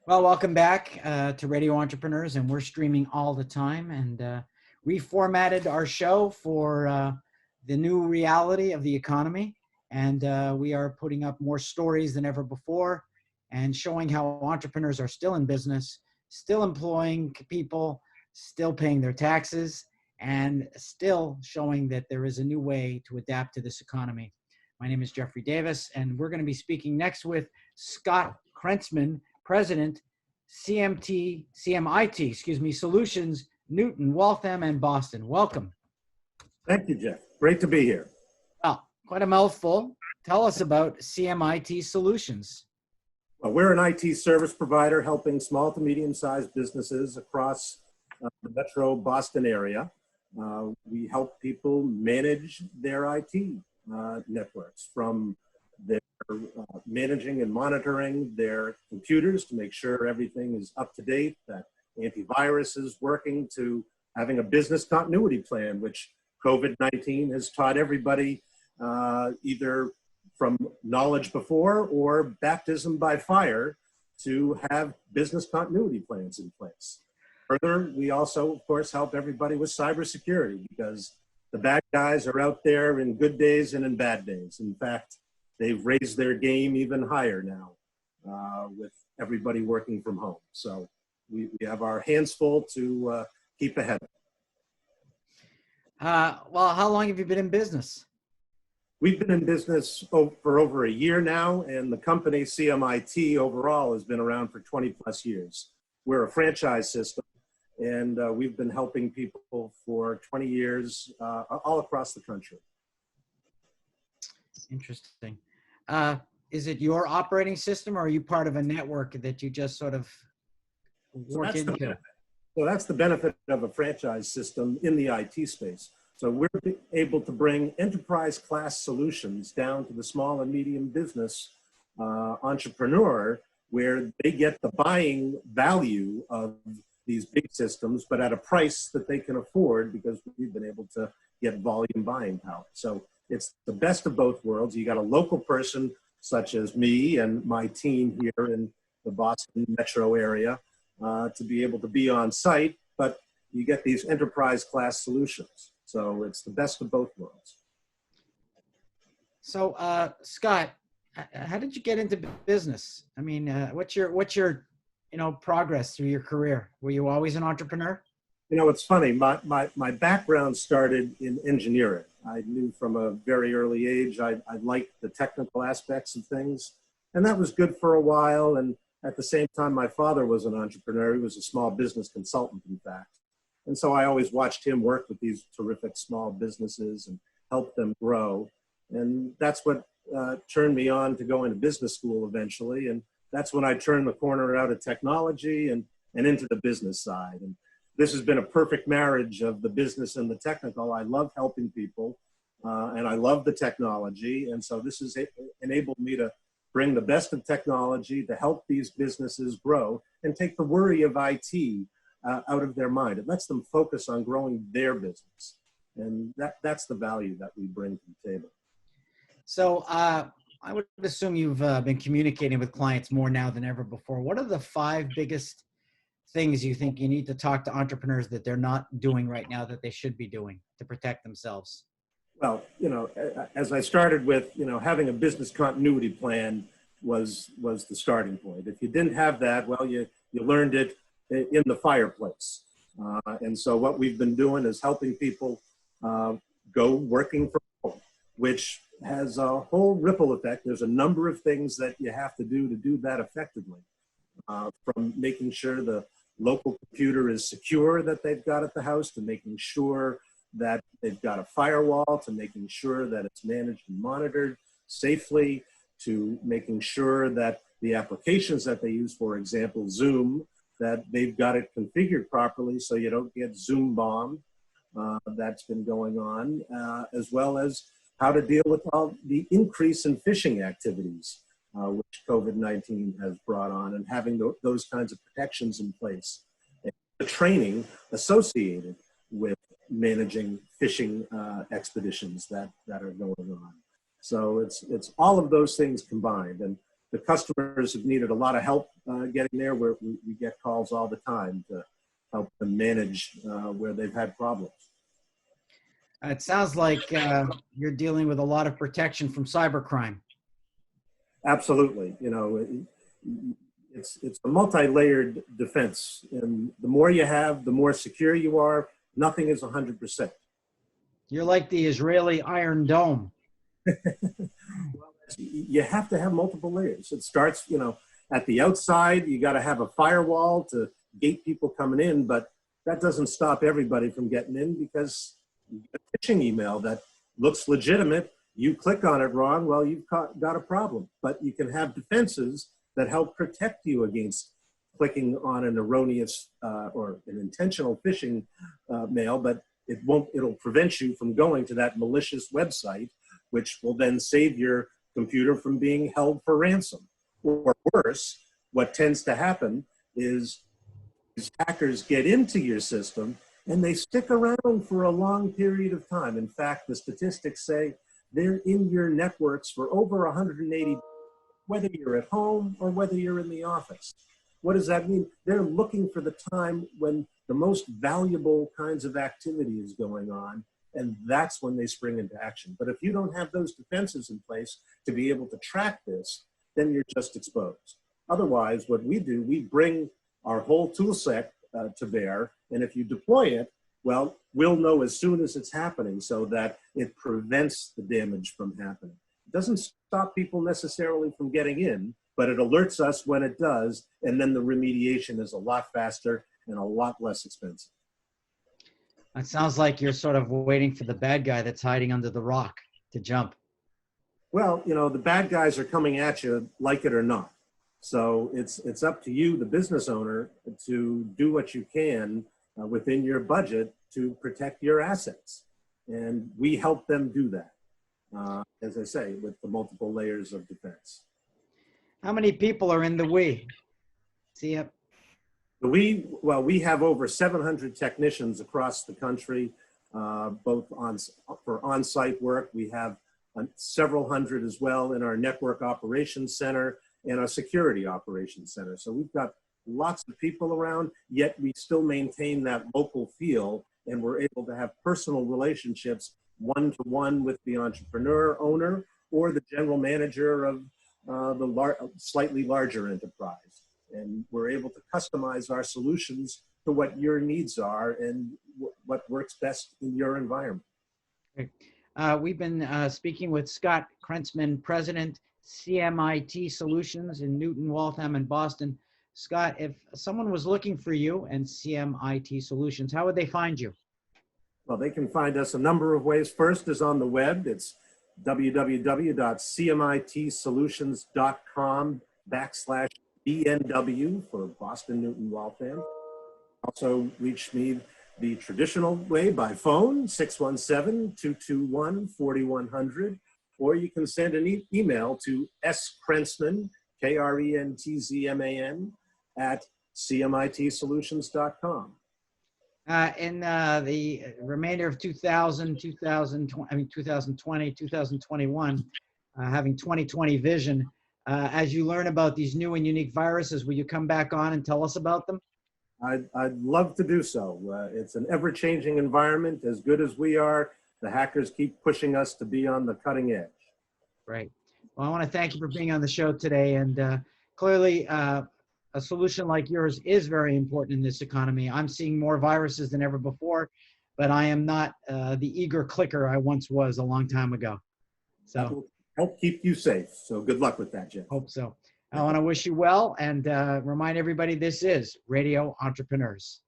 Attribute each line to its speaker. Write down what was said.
Speaker 1: Well, welcome back to Radio Entrepreneurs, and we're streaming all the time. And reformatted our show for the new reality of the economy, and we are putting up more stories than ever before, and showing how entrepreneurs are still in business, still employing people, still paying their taxes, and still showing that there is a new way to adapt to this economy. My name is Jeffrey Davis, and we're going to be speaking next with Scott Krentzman, President, CMIT, Solutions, Newton, Waltham, and Boston. Welcome.
Speaker 2: Thank you, Jeff. Great to be here.
Speaker 1: Well, quite a mouthful. Tell us about CMIT Solutions.
Speaker 2: Well, we're an IT service provider helping small to medium-sized businesses across the metro Boston area. We help people manage their IT networks, from their managing and monitoring their computers to make sure everything is up to date, that antivirus is working, to having a business continuity plan, which COVID-19 has taught everybody either from knowledge before or baptism by fire to have business continuity plans in place. Further, we also, of course, help everybody with cybersecurity, because the bad guys are out there in good days and in bad days. In fact, they've raised their game even higher now with everybody working from home. So we have our hands full to keep ahead.
Speaker 1: Well, how long have you been in business?
Speaker 2: We've been in business for over a year now, and the company CMIT overall has been around for 20 plus years. We're a franchise system, and we've been helping people for 20 years all across the country.
Speaker 1: Interesting. Is it your operating system, or are you part of a network that you just sort of work into?
Speaker 2: So that's the benefit of a franchise system in the IT space. So we're able to bring enterprise class solutions down to the small and medium business entrepreneur, where they get the buying value of these big systems, but at a price that they can afford, because we've been able to get volume buying power. So it's the best of both worlds. You got a local person such as me and my team here in the Boston metro area to be able to be on site, but you get these enterprise class solutions. So it's the best of both worlds.
Speaker 1: So, Scott, how did you get into business? I mean, what's your progress through your career? Were you always an entrepreneur?
Speaker 2: You know, it's funny. My background started in engineering. I knew from a very early age I liked the technical aspects of things, and that was good for a while. And at the same time, my father was an entrepreneur. He was a small business consultant, in fact. And so I always watched him work with these terrific small businesses and help them grow. And that's what turned me on to go into business school eventually. And that's when I turned the corner out of technology and into the business side. And this has been a perfect marriage of the business and the technical. I love helping people, and I love the technology. And so this has enabled me to bring the best of technology to help these businesses grow and take the worry of IT out of their mind. It lets them focus on growing their business. And that's the value that we bring to the table.
Speaker 1: So I would assume you've been communicating with clients more now than ever before. What are the 5 biggest things you think you need to talk to entrepreneurs that they're not doing right now that they should be doing to protect themselves?
Speaker 2: Well, as I started with, having a business continuity plan was the starting point. If you didn't have that, well, you learned it in the fireplace. And so what we've been doing is helping people go working from home, which has a whole ripple effect. There's a number of things that you have to do that effectively, from making sure the local computer is secure that they've got at the house, to making sure that they've got a firewall, to making sure that it's managed and monitored safely, to making sure that the applications that they use, for example, Zoom, that they've got it configured properly so you don't get Zoom bombed. That's been going on, as well as how to deal with all the increase in phishing activities, which COVID-19 has brought on, and having those kinds of protections in place. And the training associated with managing phishing expeditions that are going on. So it's all of those things combined. And the customers have needed a lot of help getting there. Where we get calls all the time to help them manage where they've had problems.
Speaker 1: It sounds like you're dealing with a lot of protection from cybercrime.
Speaker 2: Absolutely. It's a multi-layered defense, and the more you have, the more secure you are. Nothing is 100%.
Speaker 1: You're like the Israeli Iron Dome.
Speaker 2: Well, you have to have multiple layers. It starts, at the outside, you got to have a firewall to gate people coming in, but that doesn't stop everybody from getting in, because you get a phishing email that looks legitimate. You click on it wrong, well, you've got a problem. But you can have defenses that help protect you against clicking on an erroneous or an intentional phishing mail, but it'll prevent you from going to that malicious website, which will then save your computer from being held for ransom. Or worse, what tends to happen is these hackers get into your system and they stick around for a long period of time. In fact, the statistics say they're in your networks for over 180, whether you're at home or whether you're in the office. What does that mean? They're looking for the time when the most valuable kinds of activity is going on, and that's when they spring into action. But if you don't have those defenses in place to be able to track this, then you're just exposed. Otherwise, what we do, we bring our whole tool set to bear, and if you deploy it, well, we'll know as soon as it's happening so that it prevents the damage from happening. It doesn't stop people necessarily from getting in, but it alerts us when it does, and then the remediation is a lot faster and a lot less expensive.
Speaker 1: It sounds like you're sort of waiting for the bad guy that's hiding under the rock to jump.
Speaker 2: Well, the bad guys are coming at you, like it or not. So it's up to you, the business owner, to do what you can within your budget to protect your assets. And we help them do that, as I say, with the multiple layers of defense.
Speaker 1: How many people are in the we? See ya.
Speaker 2: We have over 700 technicians across the country, both for on-site work. We have several hundred as well in our network operations center and our security operations center. So we've got lots of people around, yet we still maintain that local feel, and we're able to have personal relationships one-to-one with the entrepreneur owner or the general manager of the slightly larger enterprise. And we're able to customize our solutions to what your needs are and what works best in your environment.
Speaker 1: Great. We've been speaking with Scott Krentzman, President, CMIT Solutions in Newton, Waltham, and Boston. Scott, if someone was looking for you and CMIT Solutions, how would they find you?
Speaker 2: Well, they can find us a number of ways. First is on the web. It's www.cmitsolutions.com/BNW for Boston, Newton, Waltham. Also reach me the traditional way by phone, 617-221-4100, or you can send an email to skrentzman, Krentzman, at cmitsolutions.com.
Speaker 1: In the remainder of 2020, 2021, having 2020 vision, as you learn about these new and unique viruses, will you come back on and tell us about them?
Speaker 2: I'd love to do so. It's an ever-changing environment. As good as we are, the hackers keep pushing us to be on the cutting edge.
Speaker 1: Great. Well, I want to thank you for being on the show today. And clearly, a solution like yours is very important in this economy. I'm seeing more viruses than ever before, but I am not the eager clicker I once was a long time ago. So
Speaker 2: that will help keep you safe. So good luck with that, Jim.
Speaker 1: Hope so. I want to wish you well and remind everybody this is Radio Entrepreneurs.